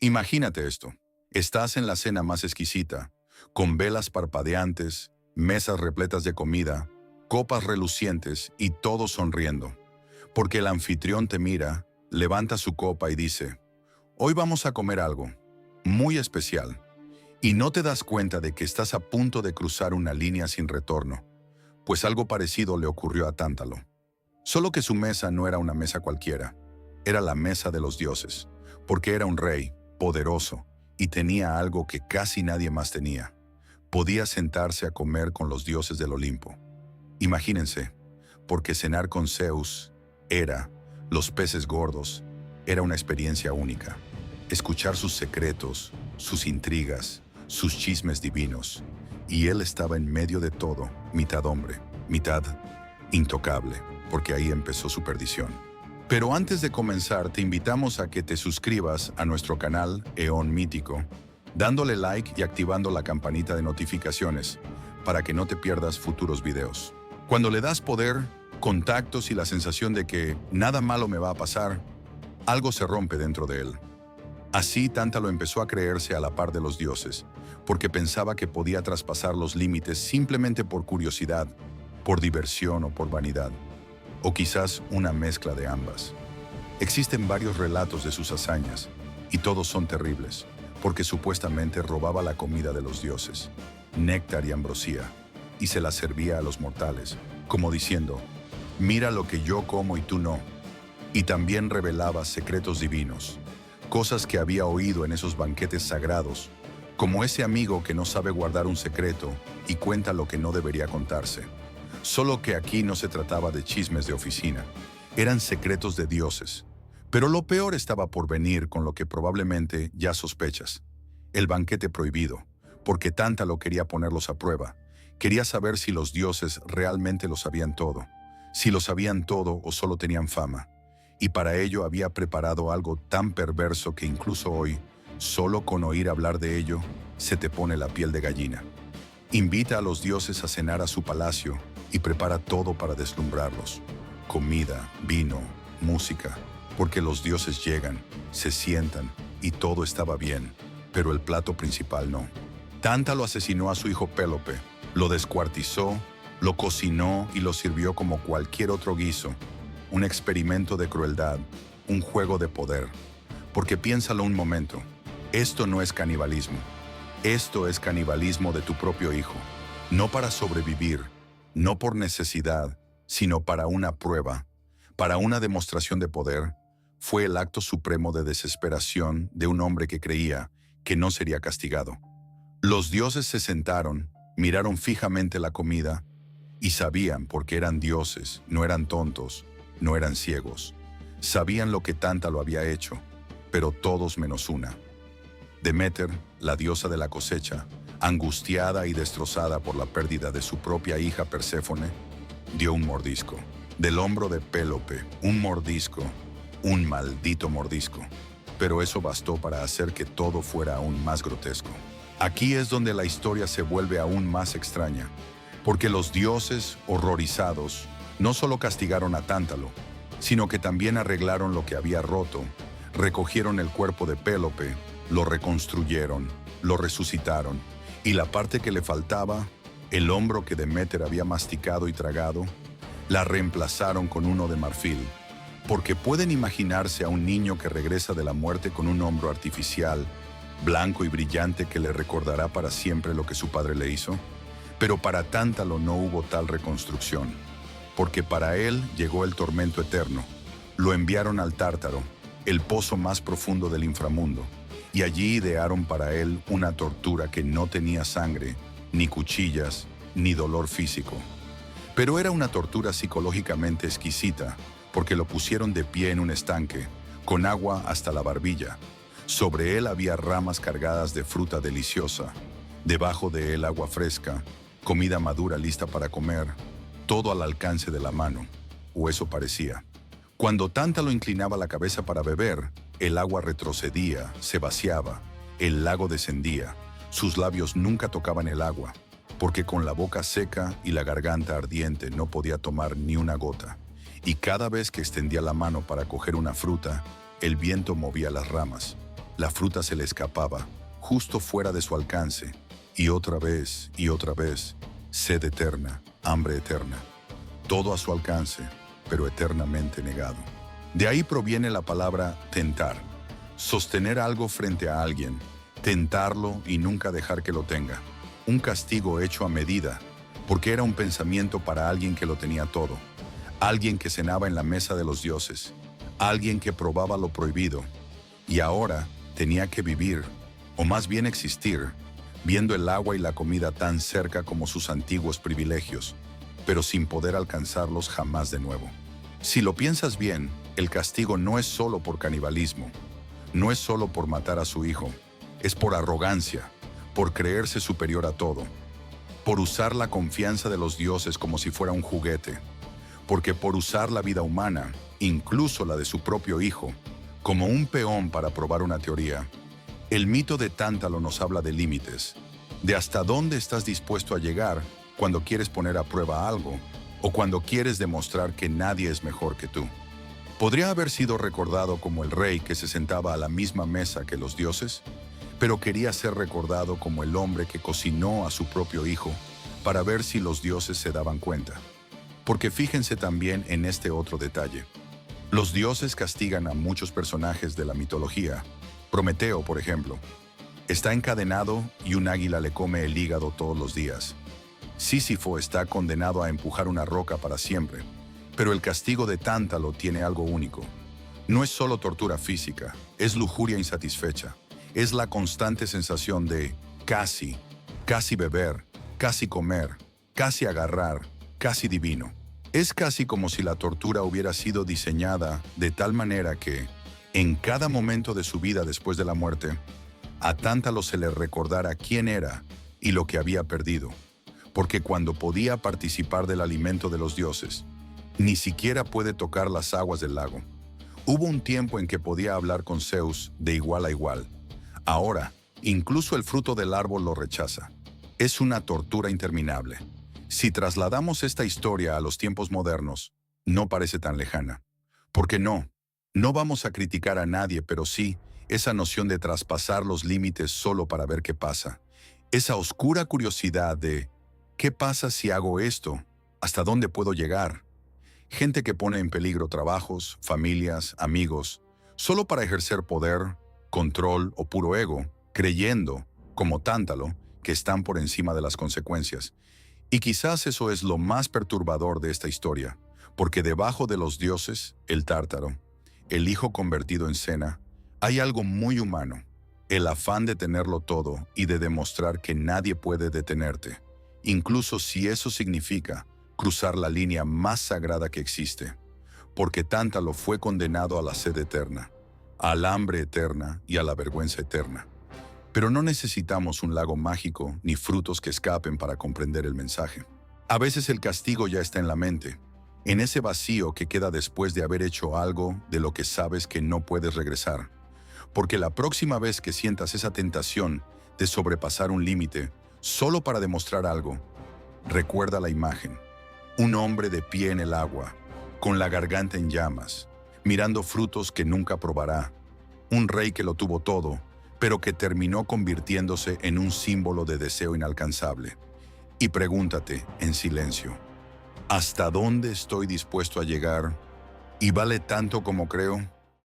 Imagínate esto. Estás en la cena más exquisita, con velas parpadeantes, mesas repletas de comida, copas relucientes y todos sonriendo. Porque el anfitrión te mira, levanta su copa y dice, hoy vamos a comer algo muy especial. Y no te das cuenta de que estás a punto de cruzar una línea sin retorno, pues algo parecido le ocurrió a Tántalo. Solo que su mesa no era una mesa cualquiera, era la mesa de los dioses, porque era un rey, poderoso, y tenía algo que casi nadie más tenía. Podía sentarse a comer con los dioses del Olimpo. Imagínense, porque cenar con Zeus, Hera, los peces gordos, era una experiencia única. Escuchar sus secretos, sus intrigas, sus chismes divinos. Y él estaba en medio de todo, mitad hombre, mitad intocable, porque ahí empezó su perdición. Pero antes de comenzar, te invitamos a que te suscribas a nuestro canal Eón Mítico, dándole like y activando la campanita de notificaciones para que no te pierdas futuros videos. Cuando le das poder, contactos y la sensación de que nada malo me va a pasar, algo se rompe dentro de él. Así Tántalo empezó a creerse a la par de los dioses, porque pensaba que podía traspasar los límites simplemente por curiosidad, por diversión o por vanidad, o quizás una mezcla de ambas. Existen varios relatos de sus hazañas, y todos son terribles, porque supuestamente robaba la comida de los dioses, néctar y ambrosía, y se la servía a los mortales, como diciendo, mira lo que yo como y tú no, y también revelaba secretos divinos, cosas que había oído en esos banquetes sagrados, como ese amigo que no sabe guardar un secreto y cuenta lo que no debería contarse. Solo que aquí no se trataba de chismes de oficina, eran secretos de dioses. Pero lo peor estaba por venir con lo que probablemente ya sospechas, el banquete prohibido, porque Tántalo quería ponerlos a prueba, quería saber si los dioses realmente lo sabían todo, si lo sabían todo o solo tenían fama. Y para ello había preparado algo tan perverso que incluso hoy, solo con oír hablar de ello, se te pone la piel de gallina. Invita a los dioses a cenar a su palacio y prepara todo para deslumbrarlos. Comida, vino, música, porque los dioses llegan, se sientan y todo estaba bien, pero el plato principal no. Tántalo asesinó a su hijo Pélope, lo descuartizó, lo cocinó y lo sirvió como cualquier otro guiso. Un experimento de crueldad, un juego de poder. Porque piénsalo un momento, esto no es canibalismo. Esto es canibalismo de tu propio hijo. No para sobrevivir, no por necesidad, sino para una prueba, para una demostración de poder. Fue el acto supremo de desesperación de un hombre que creía que no sería castigado. Los dioses se sentaron, miraron fijamente la comida y sabían, porque eran dioses, no eran tontos, no eran ciegos. Sabían lo que Tántalo había hecho, pero todos menos una. Deméter, la diosa de la cosecha, angustiada y destrozada por la pérdida de su propia hija Perséfone, dio un mordisco. Del hombro de Pélope, un mordisco, un maldito mordisco. Pero eso bastó para hacer que todo fuera aún más grotesco. Aquí es donde la historia se vuelve aún más extraña, porque los dioses, horrorizados, no solo castigaron a Tántalo, sino que también arreglaron lo que había roto, recogieron el cuerpo de Pélope, lo reconstruyeron, lo resucitaron, y la parte que le faltaba, el hombro que Deméter había masticado y tragado, la reemplazaron con uno de marfil, porque pueden imaginarse a un niño que regresa de la muerte con un hombro artificial, blanco y brillante que le recordará para siempre lo que su padre le hizo. Pero para Tántalo no hubo tal reconstrucción, porque para él llegó el tormento eterno. Lo enviaron al Tártaro, el pozo más profundo del inframundo, y allí idearon para él una tortura que no tenía sangre, ni cuchillas, ni dolor físico. Pero era una tortura psicológicamente exquisita, porque lo pusieron de pie en un estanque, con agua hasta la barbilla. Sobre él había ramas cargadas de fruta deliciosa, debajo de él agua fresca, comida madura lista para comer, todo al alcance de la mano, o eso parecía. Cuando Tántalo inclinaba la cabeza para beber, el agua retrocedía, se vaciaba, el lago descendía, sus labios nunca tocaban el agua, porque con la boca seca y la garganta ardiente no podía tomar ni una gota, y cada vez que extendía la mano para coger una fruta, el viento movía las ramas. La fruta se le escapaba, justo fuera de su alcance, y otra vez, sed eterna, hambre eterna, todo a su alcance, pero eternamente negado. De ahí proviene la palabra tentar, sostener algo frente a alguien, tentarlo y nunca dejar que lo tenga. Un castigo hecho a medida, porque era un pensamiento para alguien que lo tenía todo, alguien que cenaba en la mesa de los dioses, alguien que probaba lo prohibido, y ahora tenía que vivir, o más bien existir, viendo el agua y la comida tan cerca como sus antiguos privilegios, pero sin poder alcanzarlos jamás de nuevo. Si lo piensas bien, el castigo no es solo por canibalismo, no es solo por matar a su hijo, es por arrogancia, por creerse superior a todo, por usar la confianza de los dioses como si fuera un juguete, porque por usar la vida humana, incluso la de su propio hijo, como un peón para probar una teoría. El mito de Tántalo nos habla de límites, de hasta dónde estás dispuesto a llegar cuando quieres poner a prueba algo o cuando quieres demostrar que nadie es mejor que tú. Podría haber sido recordado como el rey que se sentaba a la misma mesa que los dioses, pero quería ser recordado como el hombre que cocinó a su propio hijo para ver si los dioses se daban cuenta. Porque fíjense también en este otro detalle. Los dioses castigan a muchos personajes de la mitología. Prometeo, por ejemplo, está encadenado y un águila le come el hígado todos los días. Sísifo está condenado a empujar una roca para siempre, pero el castigo de Tántalo tiene algo único. No es solo tortura física, es lujuria insatisfecha. Es la constante sensación de casi beber, casi comer, casi agarrar, casi divino. Es casi como si la tortura hubiera sido diseñada de tal manera que, en cada momento de su vida después de la muerte, a Tántalo se le recordara quién era y lo que había perdido, porque cuando podía participar del alimento de los dioses, ni siquiera puede tocar las aguas del lago. Hubo un tiempo en que podía hablar con Zeus de igual a igual. Ahora, incluso el fruto del árbol lo rechaza. Es una tortura interminable. Si trasladamos esta historia a los tiempos modernos, no parece tan lejana. Porque no vamos a criticar a nadie, pero sí esa noción de traspasar los límites solo para ver qué pasa. Esa oscura curiosidad de ¿qué pasa si hago esto? ¿Hasta dónde puedo llegar? Gente que pone en peligro trabajos, familias, amigos, solo para ejercer poder, control o puro ego, creyendo, como Tántalo, que están por encima de las consecuencias. Y quizás eso es lo más perturbador de esta historia, porque debajo de los dioses, el Tártaro, el hijo convertido en cena, hay algo muy humano, el afán de tenerlo todo y de demostrar que nadie puede detenerte, incluso si eso significa cruzar la línea más sagrada que existe, porque Tántalo fue condenado a la sed eterna, al hambre eterna y a la vergüenza eterna. Pero no necesitamos un lago mágico ni frutos que escapen para comprender el mensaje. A veces el castigo ya está en la mente, en ese vacío que queda después de haber hecho algo de lo que sabes que no puedes regresar. Porque la próxima vez que sientas esa tentación de sobrepasar un límite solo para demostrar algo, recuerda la imagen. Un hombre de pie en el agua, con la garganta en llamas, mirando frutos que nunca probará. Un rey que lo tuvo todo, pero que terminó convirtiéndose en un símbolo de deseo inalcanzable. Y pregúntate, en silencio, ¿hasta dónde estoy dispuesto a llegar? ¿Y vale tanto como creo?